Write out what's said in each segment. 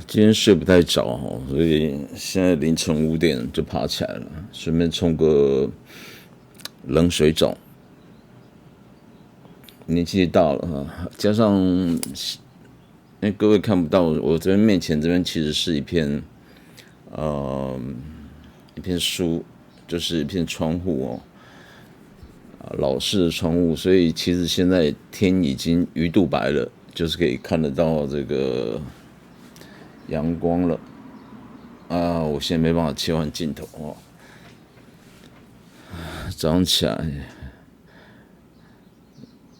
今天睡不太着哦，所以现在凌晨5点就爬起来了，顺便冲个冷水澡。年纪大了哈，加上因为各位看不到我这边面前这边其实是一片书，就是一片窗户哦，老式的窗户，所以其实现在天已经鱼肚白了，就是可以看得到这个阳光了啊！我现在没办法切换镜头哦。早上起来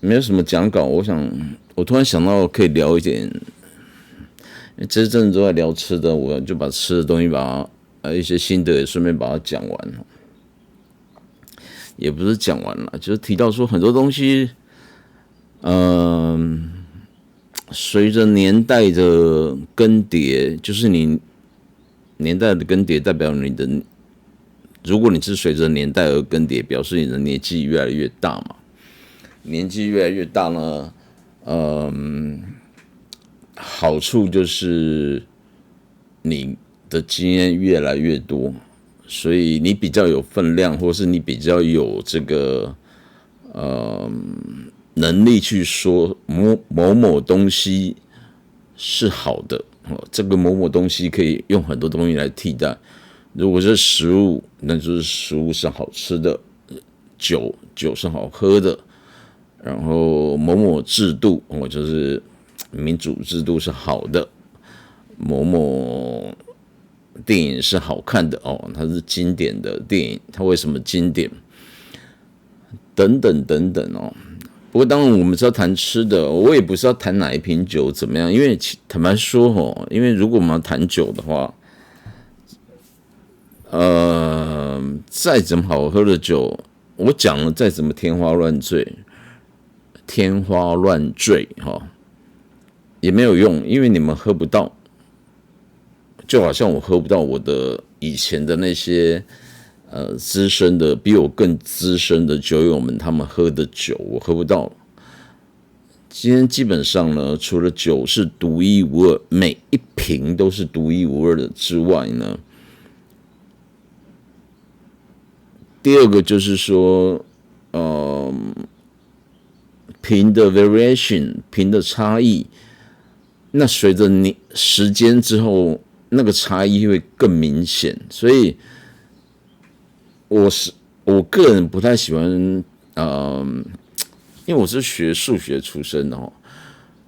没有什么讲稿，我突然想到可以聊一点，因为这阵子都在聊吃的，我就把吃的东西一些心得也顺便把它讲完，也不是讲完了，就是提到说很多东西，随着年代的更迭，就是你年代的更迭代表你的，如果你是随着年代而更迭，表示你的年纪越来越大嘛。年纪越来越大呢，好处就是你的经验越来越多，所以你比较有分量，或是你比较有这个能力去说某某东西是好的，这个某某东西可以用很多东西来替代。如果是食物，那就是食物是好吃的，酒是好喝的，然后某某制度，就是民主制度是好的，某某电影是好看的哦，它是经典的电影，它为什么经典？等等等等哦。不过当然我们是要谈吃的，我也不是要谈哪一瓶酒怎么样，因为坦白说哦，因为如果我们要谈酒的话，再怎么好喝的酒，我讲了再怎么天花乱坠也没有用，因为你们喝不到，就好像我喝不到我的以前的那些资深的比我更资深的酒友们他们喝的酒，我喝不到。今天基本上呢，除了酒是独一无二，每一瓶都是独一无二的之外呢，第二个就是说，瓶的 variation， 瓶的差异，那随着你时间之后，那个差异会更明显。所以，我个人不太喜欢，因为我是学数学出身的哦，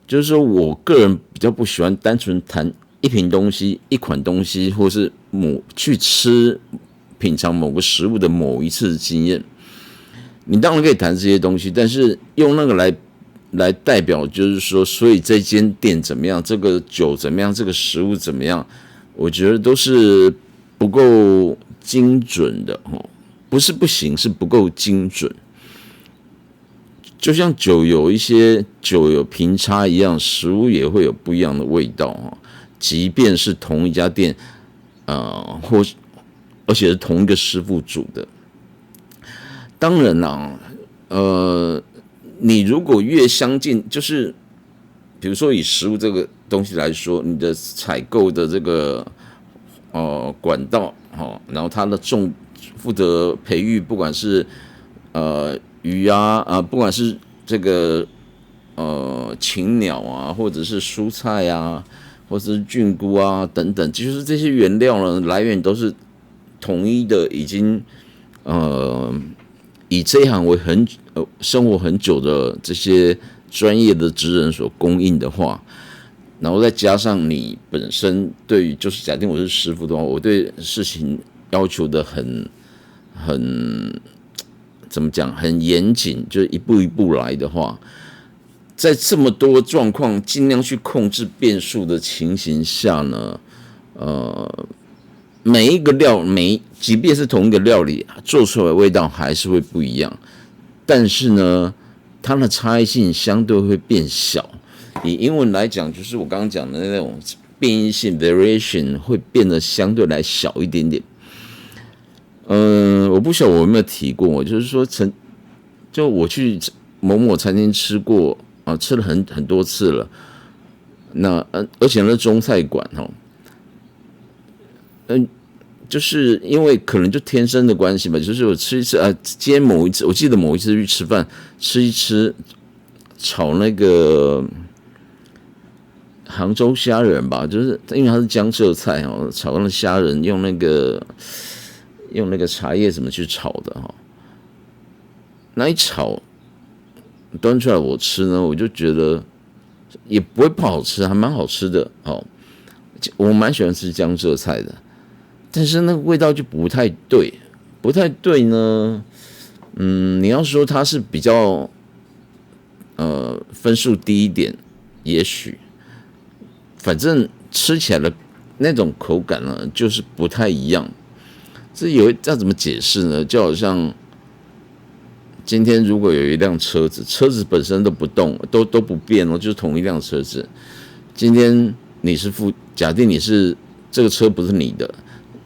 就是说我个人比较不喜欢单纯谈一瓶东西、一款东西，或是去品尝某个食物的某一次的经验。你当然可以谈这些东西，但是用那个来代表，就是说，所以这间店怎么样，这个酒怎么样，这个食物怎么样，我觉得都是不够精准的哦，不是不行，是不够精准。就像酒有瓶差一样，食物也会有不一样的味道哦。即便是同一家店，而且是同一个师傅煮的。当然啦，你如果越相近，就是比如说以食物这个东西来说，你的采购的这个管道，然后它的负责培育，不管是鱼啊不管是这个禽鸟啊，或者是蔬菜啊，或者是菌菇啊等等，就是这些原料呢来源都是统一的，已经以这一行为生活很久的这些专业的职人所供应的话，然后再加上你本身对于，就是假定我是师傅的话，我对事情要求的很怎么讲，很严谨，就是一步一步来的话，在这么多状况尽量去控制变数的情形下呢，每一个即便是同一个料理做出来的味道还是会不一样，但是呢，它的差异性相对会变小。以英文来讲，就是我刚刚讲的那种变异性 variation 会变得相对来小一点点。我不晓得我有没有提过，就是说就我去某某餐厅吃过啊，吃了很多次了。那而且那中菜馆就是因为可能就天生的关系吧，就是我吃一次今天某一次，我记得某一次去吃饭，吃一吃炒那个杭州虾仁吧，就是因为它是江浙菜哦，炒那虾仁用那个茶叶怎么去炒的哈，那一炒端出来我吃呢，我就觉得也不会不好吃，还蛮好吃的哦。我蛮喜欢吃江浙菜的。但是那个味道就不太对，不太对呢。你要说它是比较分数低一点，也许，反正吃起来的那种口感呢，就是不太一样。这要怎么解释呢？就好像今天如果有一辆车子，车子本身都不动，都不变哦，就是同一辆车子。今天假定你是这个车不是你的。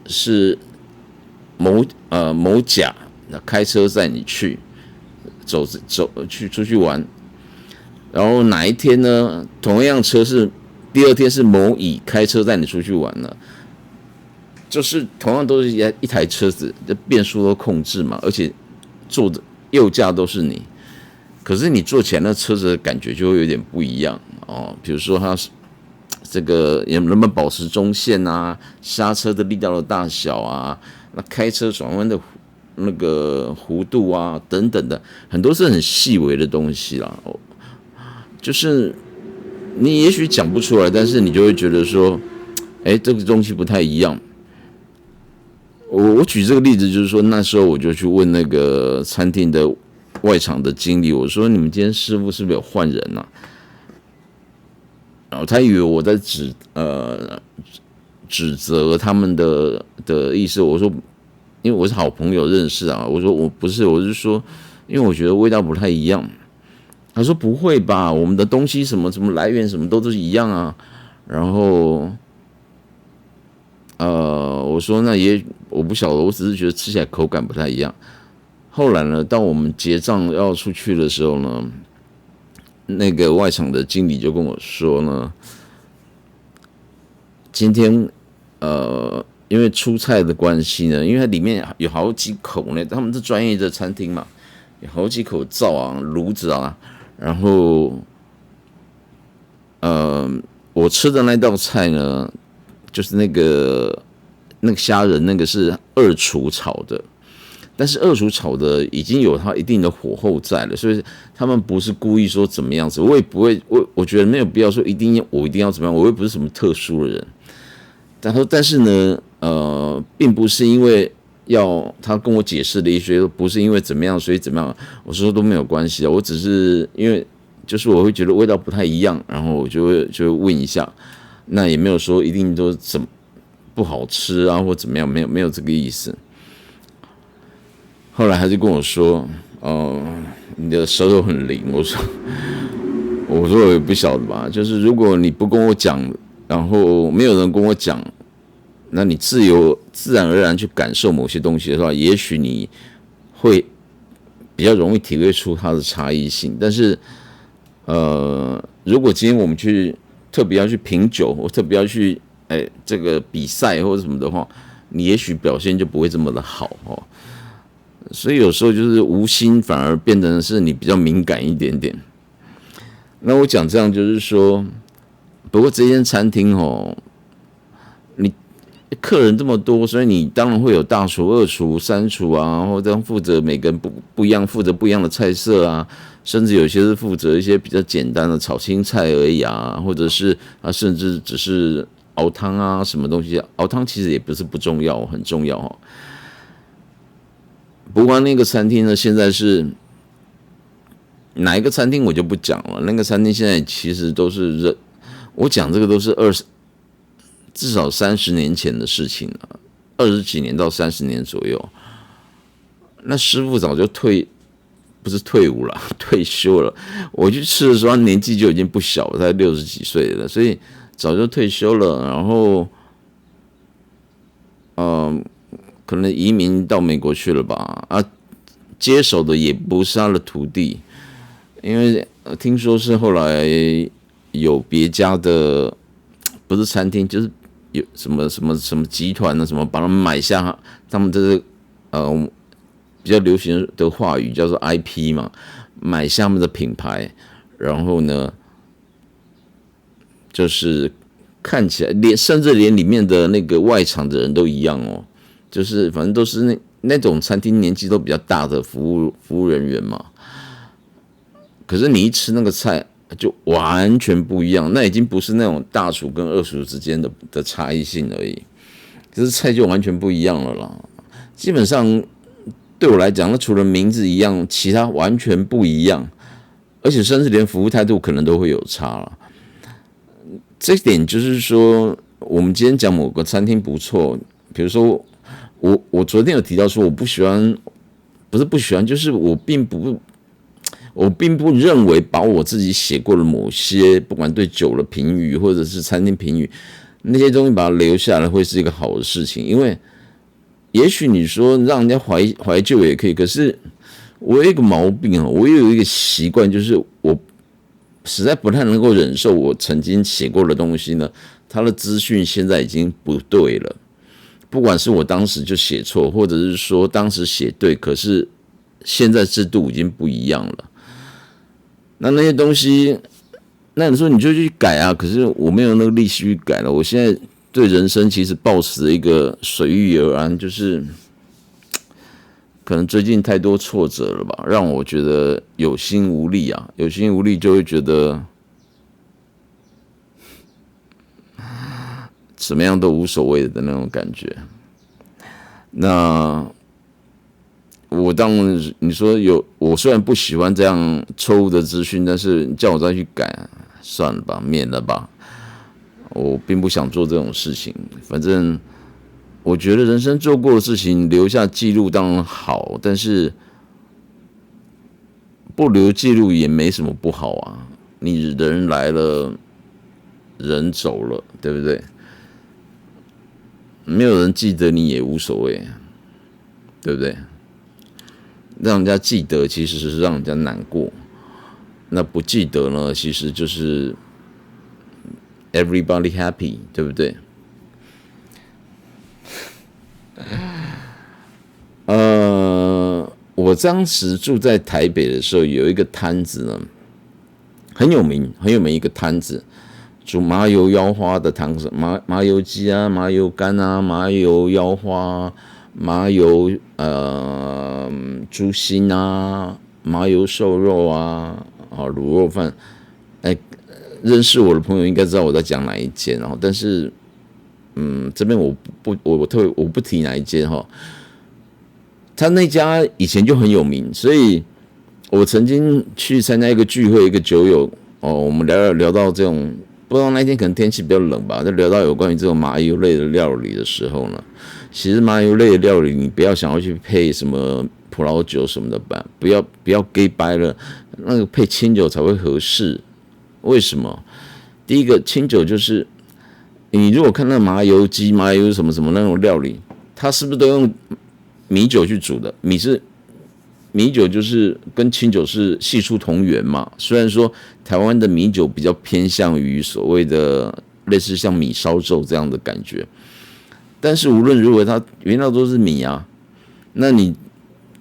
是某甲开车载你去出去玩，然后哪一天呢？同样车是第二天是某乙开车载你出去玩了，就是同样都是一台车子，这变速都控制嘛，而且坐的右驾都是你，可是你坐起来那车子的感觉就会有点不一样哦。比如说它这个能不能保持中线啊？刹车的力道的大小啊，那开车转弯的那个弧度啊，等等的，很多是很细微的东西啦。就是你也许讲不出来，但是你就会觉得说，这个东西不太一样。我举这个例子，就是说那时候我就去问那个餐厅的外场的经理，我说你们今天师傅是不是有换人啊？然后他以为我在指责他们的意思，我说因为我是好朋友认识啊，我说我不是，我是说因为我觉得味道不太一样。他说不会吧，我们的东西什么来源什么都是一样啊。然后我说我不晓得，我只是觉得吃起来口感不太一样。后来呢，当我们结账要出去的时候呢，那个外场的经理就跟我说呢，今天因为出菜的关系呢，因为它里面有好几口呢，他们是专业的餐厅嘛，有好几口灶啊、炉子啊，然后我吃的那道菜呢，就是那个虾仁，那个是二厨炒的。但是二厨炒的已经有它一定的火候在了，所以他们不是故意说怎么样子，我也不会，我觉得没有必要说我一定要怎么样，我又不是什么特殊的人。但是呢，并不是因为他跟我解释的一些，不是因为怎么样，所以怎么样，我说都没有关系啊，我只是因为就是我会觉得味道不太一样，然后我就会问一下，那也没有说一定都不好吃啊或怎么样，没有这个意思。后来他就跟我说：“你的舌头很灵。”我说我也不晓得吧，就是如果你不跟我讲，然后没有人跟我讲，那你自然而然去感受某些东西的话，也许你会比较容易体会出它的差异性。但是，如果今天我们特别要去品酒，或特别要去这个比赛或者什么的话，你也许表现就不会这么的好哦。所以有时候就是无心反而变成是你比较敏感一点点。那我讲这样就是说，不过这间餐厅你客人这么多，所以你当然会有大厨、二厨、三厨啊，或者负责每个人不一样，负责不一样的菜色啊，甚至有些是负责一些比较简单的炒青菜而已啊，或者是甚至只是熬汤啊，什么东西熬汤其实也不是不重要，很重要哦。不过那个餐厅呢，现在是哪一个餐厅我就不讲了。那个餐厅现在其实都是我讲这个都是至少30年前的事情了，20几年到30年左右。那师傅早就不是退伍了，退休了。我去吃的时候，他年纪就已经不小了，才60几岁了，所以早就退休了。然后，可能移民到美国去了吧？接手的也不是他的徒弟，因为听说是后来有别家的，不是餐厅，就是有什么集团呢，什么把他们买下，他们这个比较流行的话语叫做 IP 嘛，买下他们的品牌，然后呢，就是看起来甚至连里面的那个外场的人都一样哦，就是反正都是那种餐厅年纪都比较大的服务人员嘛。可是你一吃那个菜就完全不一样，那已经不是那种大厨跟二厨之间的差异性而已，可是菜就完全不一样了啦。基本上对我来讲，那除了名字一样，其他完全不一样，而且甚至连服务态度可能都会有差了。这一点就是说，我们今天讲某个餐厅不错，比如说我昨天有提到说，我不喜欢，不是不喜欢，就是我并不认为把我自己写过的某些不管对酒的评语或者是餐厅评语那些东西把它留下来会是一个好的事情，因为也许你说让人家怀旧也可以，可是我有一个毛病啊，我有一个习惯，就是我实在不太能够忍受我曾经写过的东西呢，它的资讯现在已经不对了，不管是我当时就写错，或者是说当时写对，可是现在制度已经不一样了。那些东西，那你说你就去改啊？可是我没有那个力气去改了。我现在对人生其实抱持一个随遇而安，就是可能最近太多挫折了吧，让我觉得有心无力啊。有心无力就会觉得怎么样都无所谓的那种感觉。那我当然，你说我虽然不喜欢这样错误的资讯，但是叫我再去改，算了吧，免了吧。我并不想做这种事情。反正我觉得人生做过的事情留下记录当然好，但是不留记录也没什么不好啊。你人来了，人走了，对不对？没有人记得你也无所谓，对不对？让人家记得其实是让人家难过，那不记得呢，其实就是 everybody happy， 对不对？我当时住在台北的时候，有一个摊子呢，很有名一个摊子，煮麻油腰花的汤，麻油鸡啊，麻油干啊，麻油腰花，麻油猪心啊，麻油瘦肉啊，卤肉饭。认识我的朋友应该知道我在讲哪一间哦，但是这边我不提哪一间哈。他那家以前就很有名，所以我曾经去参加一个聚会，一个酒友我们聊到这种，不知道那天可能天气比较冷吧，就聊到有关于这种麻油类的料理的时候呢，其实麻油类的料理你不要想要去配什么葡萄酒什么的吧，不要给掰了，那个配清酒才会合适。为什么？第一个清酒就是你如果看那麻油鸡、麻油什么什么那种料理，它是不是都用米酒去煮的？米酒就是跟清酒是系出同源嘛。虽然说台湾的米酒比较偏向于所谓的类似像米烧粥这样的感觉，但是无论如何，它原料都是米啊。那你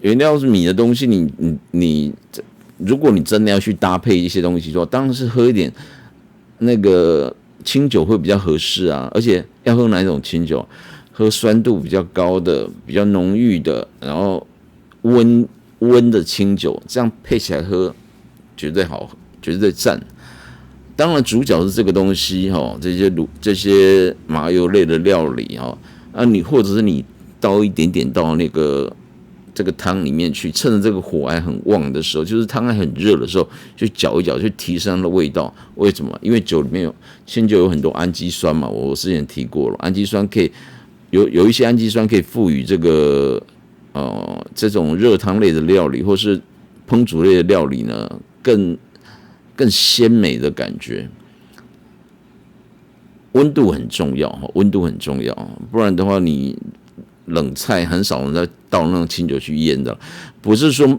原料是米的东西，你如果你真的要去搭配一些东西的话，当然是喝一点那个清酒会比较合适啊。而且要喝哪一种清酒？喝酸度比较高的、比较浓郁的，然后温的清酒，这样配起来喝绝对好，绝对赞。当然主角是这个东西这些麻油类的料理你或者是你倒一点点到这个汤里面去，趁着这个火还很旺的时候，就是汤还很热的时候，去搅一搅，去提升它的味道。为什么？因为酒里面清酒有很多氨基酸嘛，我之前提过了，氨基酸可以有一些氨基酸可以赋予这个这种热汤类的料理或是烹煮类的料理呢，更鲜美的感觉。温度很重要，不然的话你冷菜很少人在倒那种清酒去腌的，不是说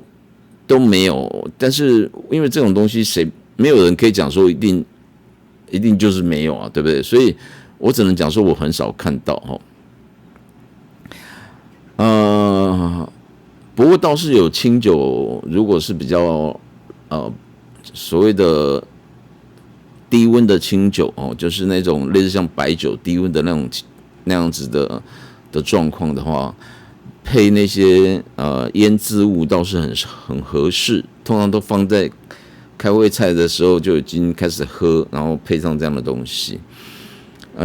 都没有，但是因为这种东西没有人可以讲说一定就是没有啊，对不对？所以我只能讲说我很少看到不过倒是有清酒，如果是比较所谓的低温的清酒就是那种类似像白酒低温的那样子的状况的话，配那些腌制物倒是很合适，通常都放在开胃菜的时候就已经开始喝，然后配上这样的东西。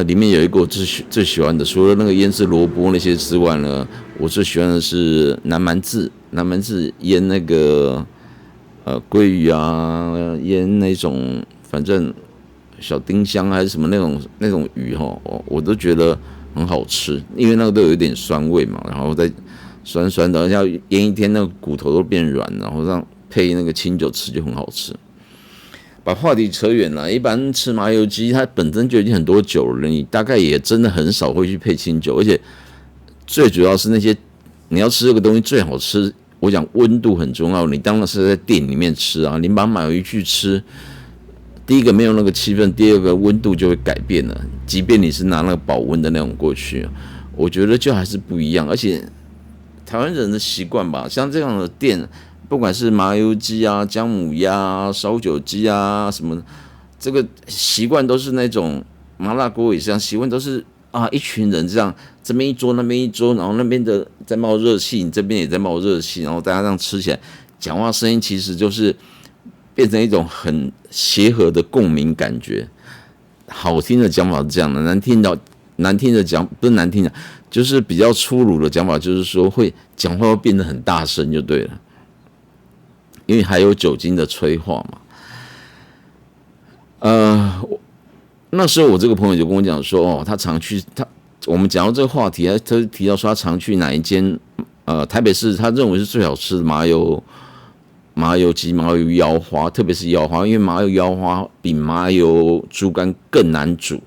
里面有一个我最喜欢的，除了那个腌制萝卜那些之外呢，我最喜欢的是南蛮渍腌那个鲑鱼啊，腌那种反正小丁香还是什么那种鱼我都觉得很好吃，因为那个都有一点酸味嘛，然后再酸酸的，要腌一天那个骨头都变软，然后让配那个清酒吃就很好吃。把话题扯远了，一般吃麻油鸡，它本身就已经很多酒了，你大概也真的很少会去配清酒，而且最主要是那些你要吃这个东西最好吃，我讲温度很重要，你当然是在店里面吃啊，你把麻油鸡去吃，第一个没有那个气氛，第二个温度就会改变了，即便你是拿那个保温的那种过去，我觉得就还是不一样，而且台湾人的习惯吧，像这样的店。不管是麻油鸡啊、姜母鸭啊、烧酒鸡啊什么，这个习惯都是那种麻辣锅也是这样，习惯都是一群人这样，这边一桌那边一桌，然后那边的在冒热气，你这边也在冒热气，然后大家这样吃起来，讲话声音其实就是变成一种很协和的共鸣感觉。好听的讲法是这样的，难听的讲不是难听的，就是比较粗鲁的讲法，就是说会讲话会变得很大声就对了。因为还有酒精的催化嘛，那时候我这个朋友就跟我讲说，他常去我们讲到这个话题，他提到说他常去哪一间台北市他认为是最好吃的麻油鸡、麻油腰花，特别是腰花，因为麻油腰花比麻油猪肝更难煮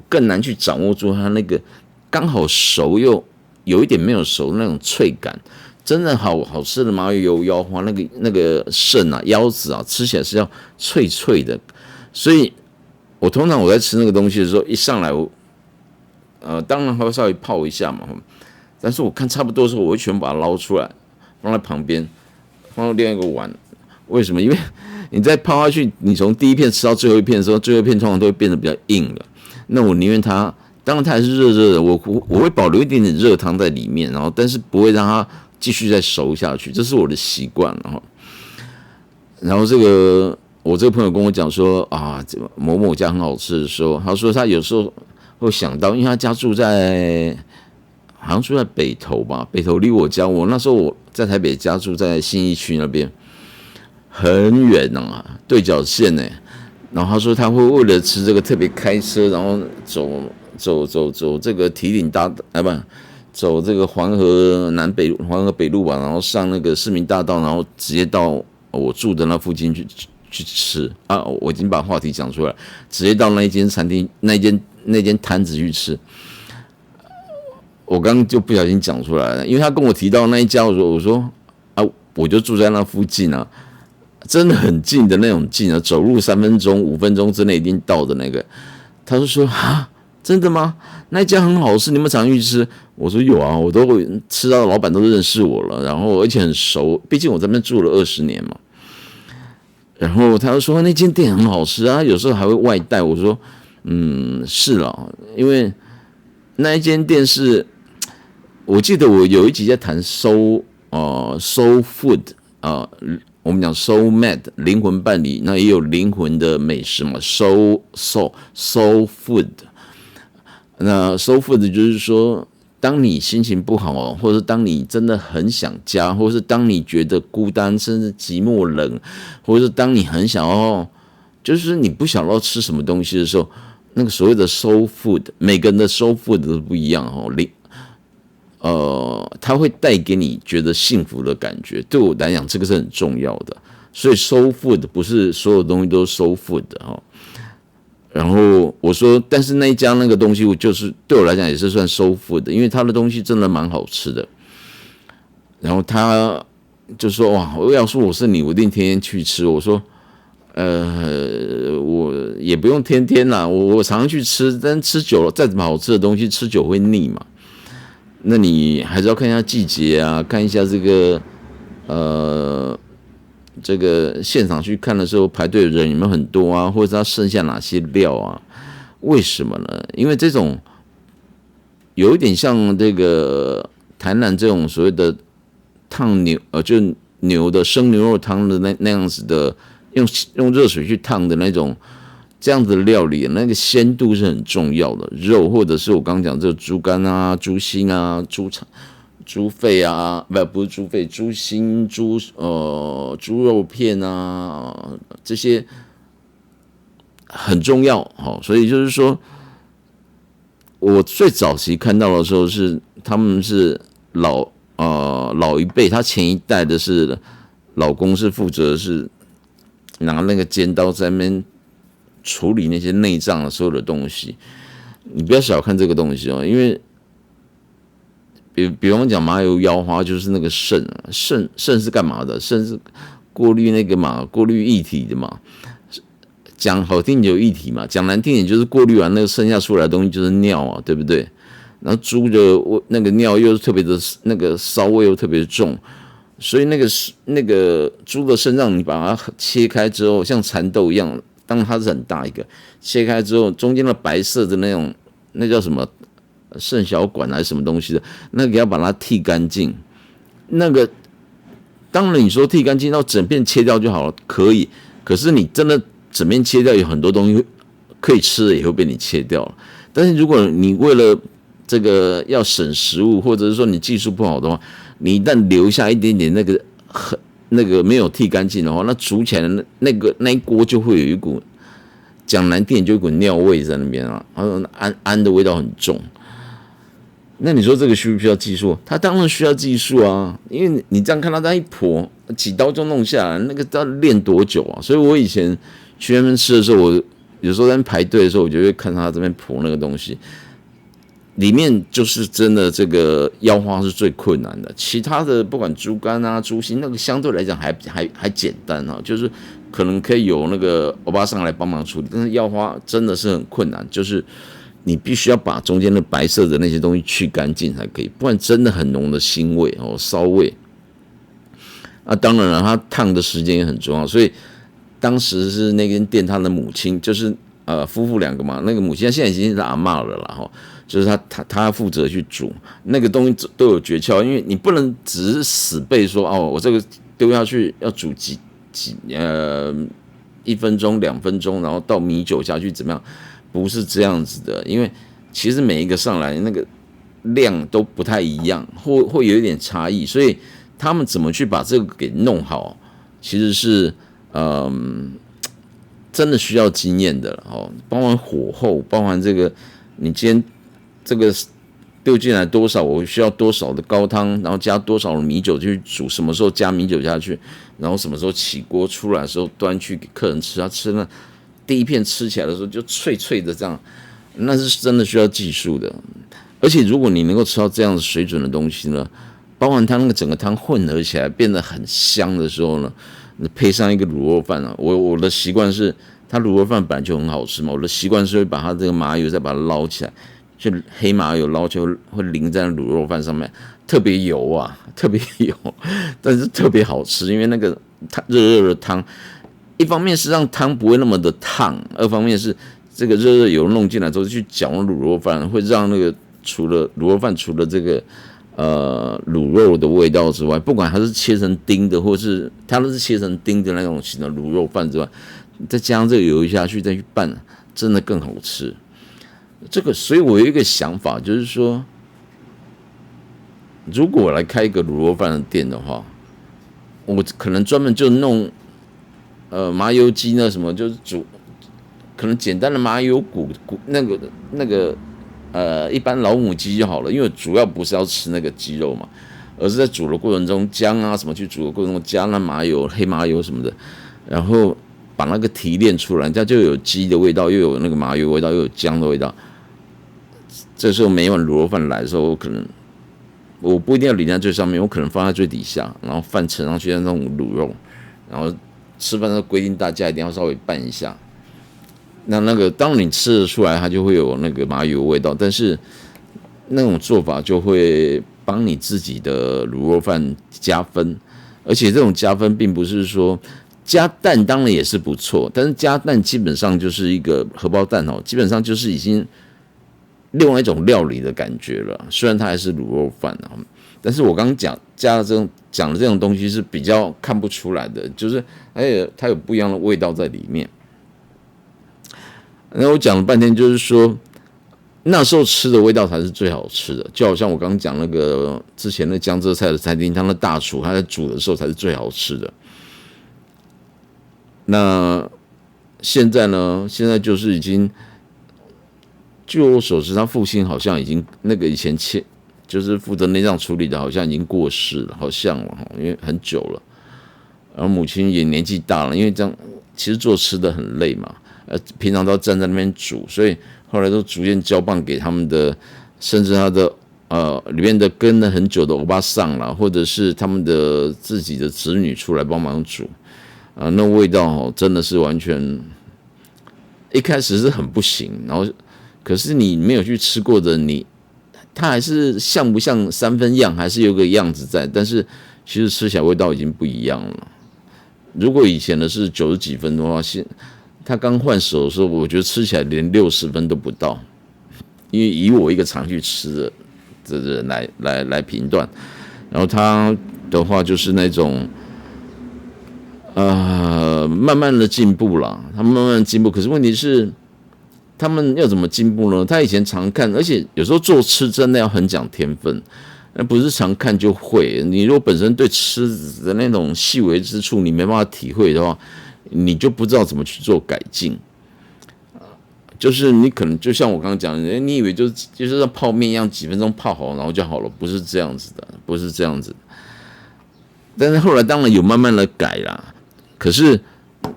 更难去掌握住它那个刚好熟又有一点没有熟的那种脆感。真的好吃的麻油腰花，那个肾啊、腰子啊，吃起来是要脆脆的。所以，通常在吃那个东西的时候，一上来当然还会稍微泡一下嘛。但是我看差不多的时候，我会全把它捞出来，放在旁边，放到另外一个碗。为什么？因为你再泡下去，你从第一片吃到最后一片的时候，最后一片通常都会变得比较硬了。那我宁愿它，当然它还是热热的，我会保留一点点热汤在里面，然后但是不会让它继续再熟下去，这是我的习惯。然后我这个朋友跟我讲说某某家很好吃的时候，他说他有时候会想到，因为他家好像住在北投吧，北投离我家，我那时候我在台北家住在信义区那边，很远对角线呢。然后他说他会为了吃这个特别开车，然后走这个堤顶走这个环河北路吧，然后上那个市民大道，然后直接到我住的那附近去吃我已经把话题讲出来，直接到那间餐厅那间摊子去吃。我刚刚就不小心讲出来了，因为他跟我提到那一家，我说我就住在那附近啊，真的很近的那种近啊，走路3分钟、5分钟之内一定到的那个。他就说真的吗？那一家很好吃，你们常去吃？我说有啊，我都会吃到老板都认识我了，然后而且很熟，毕竟我在那边住了20年嘛。然后他就说那间店很好吃啊，有时候还会外带。我说是啦，因为那一间店是，我记得我有一集在谈soul food 我们讲 soul mad 灵魂伴侣，那也有灵魂的美食嘛 soul food。那 soul food 就是说，当你心情不好，或者当你真的很想家，或是当你觉得孤单，甚至寂寞冷，或者是当你很想要，就是你不想要吃什么东西的时候，那个所谓的 soul food， 每个人的 soul food 都不一样它会带给你觉得幸福的感觉。对我来讲，这个是很重要的。所以 soul food 不是所有东西都是 soul food 然后我说，但是那一家那个东西，就是对我来讲也是算soul food的，因为他的东西真的蛮好吃的。然后他就说我要说我是你，我一定天天去吃。我说我也不用天天啦，我常常去吃，但吃久了再怎么好吃的东西，吃久会腻嘛。那你还是要看一下季节啊，看一下这个现场去看的时候排队的人有没有很多啊，或者是它剩下哪些料啊？为什么呢？因为这种有一点像这个台南这种所谓的烫牛，就牛的生牛肉汤的那样子的，用热水去烫的那种这样子的料理，那个鲜度是很重要的。肉或者是我刚刚讲这个猪肝啊、猪心啊、猪肺啊，不是猪肺，猪心、猪肉片啊，这些很重要。好，所以就是说，我最早期看到的时候是他们是老一辈，他前一代的是老公是负责是拿那个尖刀在那边处理那些内脏的所有的东西。你不要小看这个东西哦，因为比方讲麻油腰花就是那个肾是干嘛的？肾是过滤那个嘛，过滤液体的嘛。讲好听有液体嘛，讲难听点就是过滤完那个剩下出来的东西就是尿啊，对不对？然后猪的那个尿又是特别的那个骚味又特别重，所以那个猪的肾脏你把它切开之后，像蚕豆一样，当然它是很大一个，切开之后中间的白色的那种那叫什么？肾小管还是什么东西的，那个要把它剃干净。那个当然你说剃干净，到整片切掉就好了，可以。可是你真的整片切掉，有很多东西可以吃的也会被你切掉了。但是如果你为了这个要省食物，或者是说你技术不好的话，你一旦留下一点点那个没有剃干净的话，那煮起来的那一锅就会有一股讲难听点就有一股尿味在那边啊，然后氨的味道很重。那你说这个需不需要技术？它当然需要技术啊，因为你这样看到它一剖，几刀就弄下来，那个要练多久啊？所以我以前去那边吃的时候，我有时候在那边排队的时候，我就会看他这边剖那个东西，里面就是真的这个腰花是最困难的，其他的不管猪肝啊、猪心，那个相对来讲还简单啊，就是可能可以有那个欧巴桑来帮忙处理，但是腰花真的是很困难，就是你必须要把中间的白色的那些东西去干净才可以，不然真的很浓的腥味哦，骚味。啊，当然了，它烫的时间也很重要，所以当时是那间店他的母亲，就是夫妇两个嘛，那个母亲现在已经是阿嬷了啦，就是他负责去煮那个东西都有诀窍，因为你不能只是死背说哦，我这个丢下去要煮1分钟2分钟，然后倒米酒下去怎么样？不是这样子的，因为其实每一个上来那个量都不太一样，会有一点差异，所以他们怎么去把这个给弄好，其实是真的需要经验的哦，包含火候，包含这个你今天这个丢进来多少，我需要多少的高汤，然后加多少的米酒去煮，什么时候加米酒下去，然后什么时候起锅出来的时候端去给客人吃，他吃了第一片吃起来的时候就脆脆的这样，那是真的需要技术的。而且如果你能够吃到这样的水准的东西呢，包含它那个整个汤混合起来变得很香的时候呢，配上一个卤肉饭啊，我的习惯是，它卤肉饭本来就很好吃嘛，我的习惯是会把它这个麻油再把它捞起来，就黑麻油捞起来会淋在卤肉饭上面，特别油啊，特别油，但是特别好吃，因为那个热热的汤。一方面是让汤不会那么的烫，二方面是这个热油弄进来之后去搅卤肉饭，会让那个除了卤肉饭除了这个卤肉的味道之外，不管它是切成丁的，或是它都是切成丁的那种型的卤肉饭之外，再加上这个油下去再去拌，真的更好吃。这个，所以我有一个想法，就是说，如果我来开一个卤肉饭的店的话，我可能专门就弄。麻油鸡那什么就是煮，可能简单的麻油骨那个一般老母鸡就好了，因为主要不是要吃那个鸡肉嘛，而是在煮的过程中姜啊什么去煮的过程中加那麻油、黑麻油什么的，然后把那个提炼出来，它就有鸡的味道，又有那个麻油味道，又有姜的味道。这时候每一碗卤肉饭来的时候，我不一定要淋在最上面，我可能放在最底下，然后饭盛上去的那种卤肉，然后吃饭的时候规定大家一定要稍微拌一下，那个当你吃得出来，它就会有那个麻油味道，但是那种做法就会帮你自己的卤肉饭加分，而且这种加分并不是说加蛋当然也是不错，但是加蛋基本上就是一个荷包蛋哦，基本上就是已经另外一种料理的感觉了。虽然它还是卤肉饭啊，但是我刚刚加了讲的这种东西是比较看不出来的，就是它有不一样的味道在里面。那我讲了半天，就是说那时候吃的味道才是最好吃的，就好像我刚刚讲那个之前的江浙菜的餐厅，他的大厨他在煮的时候才是最好吃的。那现在呢？现在就是已经，据我所知，他父亲好像已经那个以前就是负责内脏处理的，好像已经过世了，好像了，因为很久了。然后母亲也年纪大了，因为这样其实做吃的很累嘛，平常都要站在那边煮，所以后来都逐渐交棒给他们的，甚至他的里面的跟了很久的欧巴桑啦，或者是他们的自己的子女出来帮忙煮，那味道真的是完全一开始是很不行，然后可是你没有去吃过的它还是像不像三分样，还是有个样子在，但是其实吃起来味道已经不一样了。如果以前的是90几分的话，他刚换手的时候，我觉得吃起来连60分都不到，因为以我一个常去吃的人来评断，然后他的话就是那种，慢慢的进步了，他们慢慢的进步，可是问题是，他们要怎么进步呢？他以前常看，而且有时候做吃真的要很讲天分。那不是常看就会，你如果本身对吃的那种细微之处你没办法体会的话，你就不知道怎么去做改进。就是你可能就像我刚刚讲的，你以为就是像泡面一样几分钟泡好然后就好了，不是这样子的，不是这样子。但是后来当然有慢慢的改啦，可是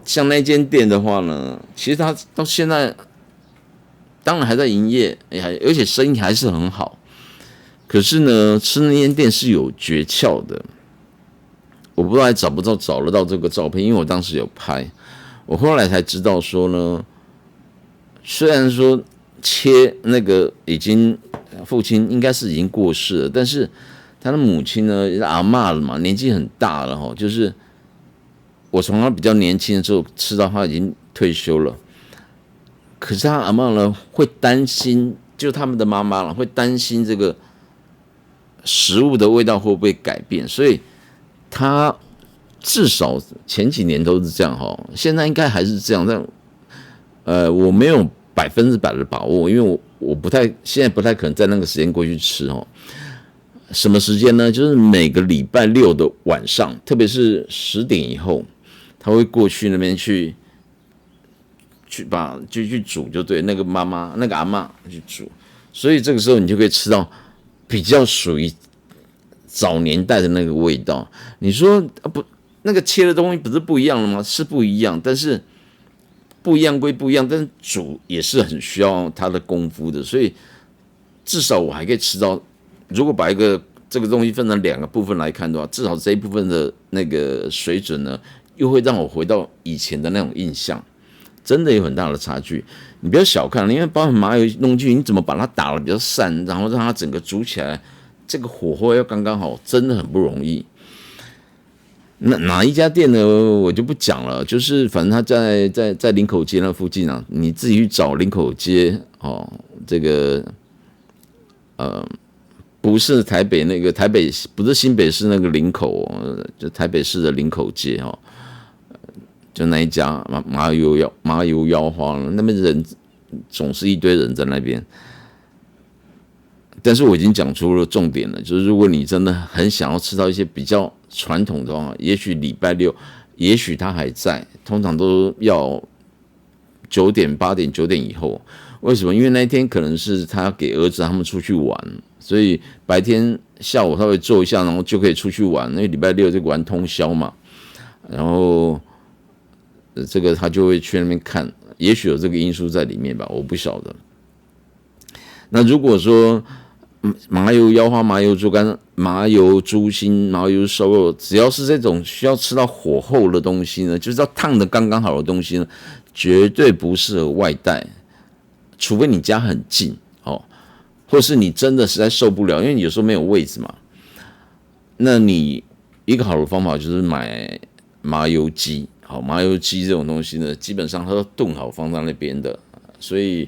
像那间店的话呢，其实它到现在当然还在营业，而且生意还是很好。可是呢，吃那间店是有诀窍的，我不知道还找得到这个照片，因为我当时有拍。我后来才知道说呢，虽然说切那个父亲应该是已经过世了，但是他的母亲呢也是阿嬷了嘛，年纪很大了哈，就是我从他比较年轻的时候吃到他已经退休了，可是他阿嬷呢会担心，就他们的妈妈了会担心这个食物的味道会不会改变，所以他至少前几年都是这样哈，现在应该还是这样，但我没有100%的把握，因为我现在不太可能在那个时间过去吃哦。什么时间呢？就是每个礼拜6的晚上，特别是10点以后，他会过去那边去煮，就对，那个妈妈那个阿嬷去煮，所以这个时候你就可以吃到比较属于早年代的那个味道。你说不，那个切的东西不是不一样了吗？是不一样，但是不一样归不一样，但是煮也是很需要它的功夫的。所以至少我还可以吃到，如果把这个东西分成2个部分来看的话，至少这一部分的那个水准呢，又会让我回到以前的那种印象。真的有很大的差距，你不要小看，因为包含麻油弄进去，你怎么把它打得比较散，然后让它整个煮起来，这个火候要刚刚好，真的很不容易。哪一家店呢？我就不讲了，就是反正他在林口街那附近啊，你自己去找林口街哦，这个不是台北不是新北市那个林口哦，就台北市的林口街哦。就那一家麻油腰花，那边人总是一堆人在那边。但是我已经讲出了重点了，就是如果你真的很想要吃到一些比较传统的话，也许礼拜6，也许他还在，通常都要9点、8点、9点以后。为什么？因为那一天可能是他给儿子他们出去玩，所以白天下午稍微做一下，然后就可以出去玩。因为礼拜6就玩通宵嘛，然后。这个他就会去那边看，也许有这个因素在里面吧，我不晓得。那如果说麻油腰花、麻油猪肝、麻油猪心、麻油瘦肉，只要是这种需要吃到火候的东西呢，就是要烫的刚刚好的东西呢，绝对不适合外带，除非你家很近哦，或是你真的实在受不了，因为你有时候没有位置嘛。那你一个好的方法就是买麻油鸡，好，麻油鸡这种东西呢，基本上它都炖好放在那边的，所以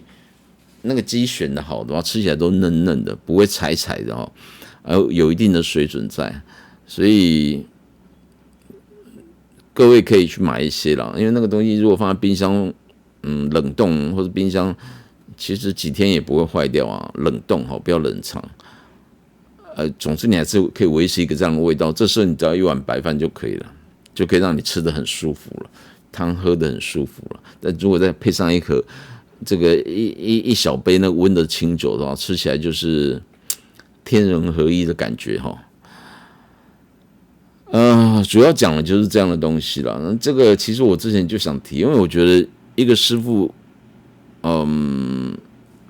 那个鸡选的好的话，吃起来都嫩嫩的，不会柴柴的哦，有一定的水准在，所以各位可以去买一些啦，因为那个东西如果放在冰箱，冷冻或者冰箱，其实几天也不会坏掉啊，冷冻好，不要冷藏。总之你还是可以维持一个这样的味道。这时候你只要一碗白饭就可以了，就可以让你吃得很舒服了，汤喝得很舒服了。但如果再配上一盒这个一小杯那温的清酒的话，吃起来就是天人合一的感觉哈。主要讲的就是这样的东西啦。那这个其实我之前就想提，因为我觉得一个师傅，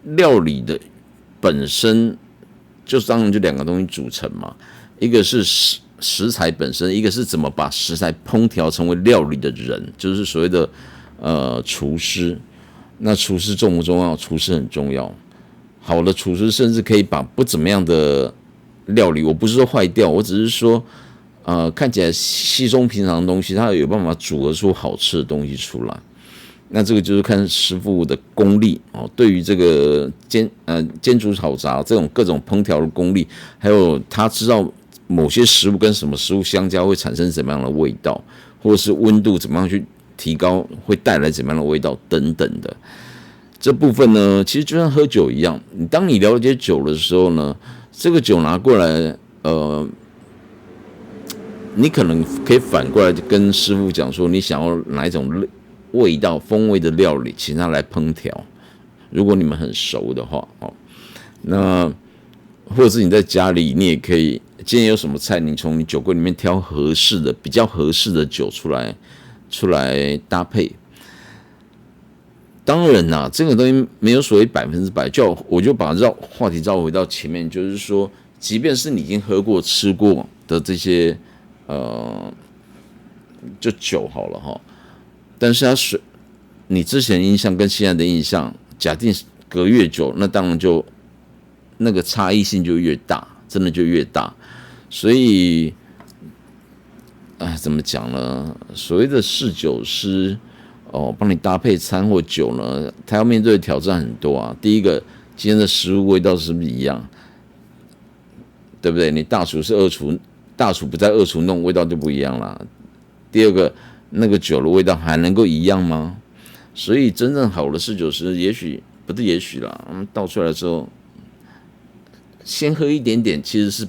料理的本身就当然就两个东西组成嘛，一个是食材本身，一个是怎么把食材烹调成为料理的人，就是所谓的厨师。那厨师重不重要？厨师很重要。好的厨师甚至可以把不怎么样的料理，我不是说坏掉，我只是说看起来稀松平常的东西，他有办法组合出好吃的东西出来。那这个就是看师傅的功力哦，对于这个煎煮炒炸这种各种烹调的功力，还有他知道某些食物跟什么食物相加会产生怎么样的味道，或者是温度怎么样去提高会带来怎么样的味道等等的。这部分呢，其实就像喝酒一样，当你了解酒的时候呢，这个酒拿过来，你可能可以反过来跟师傅讲说，你想要哪一种味道、风味的料理，请他来烹调。如果你们很熟的话，那或者是你在家里，你也可以，今天有什么菜，你从你酒柜里面挑比较合适的酒出来搭配。当然啦，这个东西没有所谓100%，我就把话题绕回到前面，就是说，即便是你已经喝过、吃过的这些就酒好了哈，但是你之前的印象跟现在的印象，假定隔越久，那当然就那个差异性就越大，真的就越大。所以，怎么讲呢？所谓的侍酒师帮你搭配餐或酒呢，他要面对的挑战很多啊。第一个，今天的食物味道是不是一样？对不对？你大厨是二厨，大厨不在二厨弄，味道就不一样啦。第二个，那个酒的味道还能够一样吗？所以真正好的侍酒师，也许不是也许啦，我们倒出来之后，先喝一点点，其实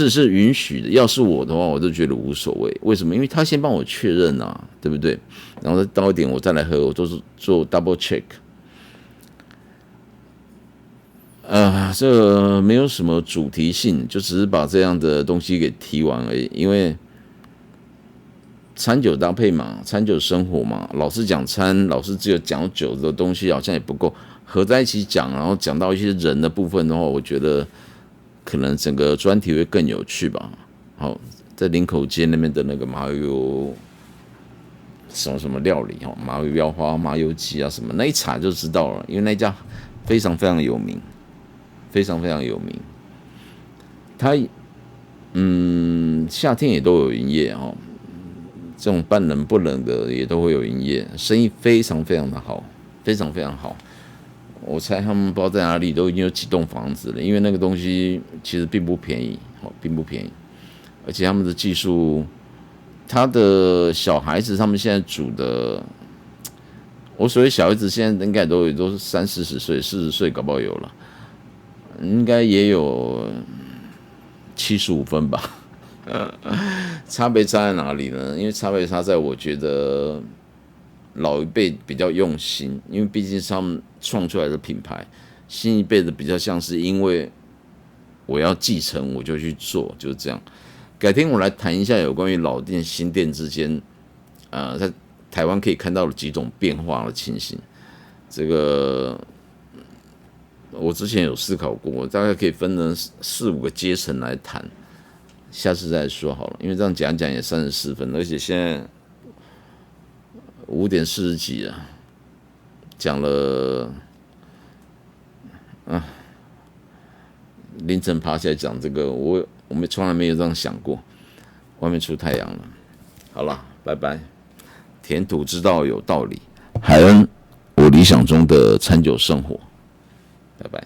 是允许的。要是我的话，我都觉得无所谓。为什么？因为他先帮我确认啊，对不对？然后再倒一点，我再来喝，我都是做 double check。这没有什么主题性，就只是把这样的东西给提完而已。因为餐酒搭配嘛，餐酒生活嘛，老是讲餐，老是只有讲酒的东西，好像也不够，合在一起讲，然后讲到一些人的部分的话，我觉得可能整个专题会更有趣吧。好，在林口街那边的那个麻油什么什么料理麻油腰花、麻油鸡啊什么，那一查就知道了，因为那家非常非常有名，非常非常有名。它夏天也都有营业这种半冷不冷的也都会有营业，生意非常非常的好，非常非常好。我猜他们不知道在哪里都已经有几栋房子了，因为那个东西其实并不便宜，并不便宜，而且他们的技术，他的小孩子他们现在煮的，我所谓小孩子现在应该都是30-40岁、40岁，搞不好有了，应该也有75分吧。差别差在哪里呢？因为差别差在我觉得老一辈比较用心，因为毕竟是他们创出来的品牌，新一辈的比较像是因为我要继承我就去做，就是这样。改天我来谈一下有关于老店新店之间，在台湾可以看到的几种变化的情形。这个我之前有思考过，我大概可以分成4-5个阶层来谈。下次再说好了，因为这样讲也34分，而且现在5点40几啊，讲了凌晨爬起来讲这个，我们从来没有这样想过。外面出太阳了，好了，拜拜。填土之道有道理，海恩，我理想中的餐酒生活，拜拜。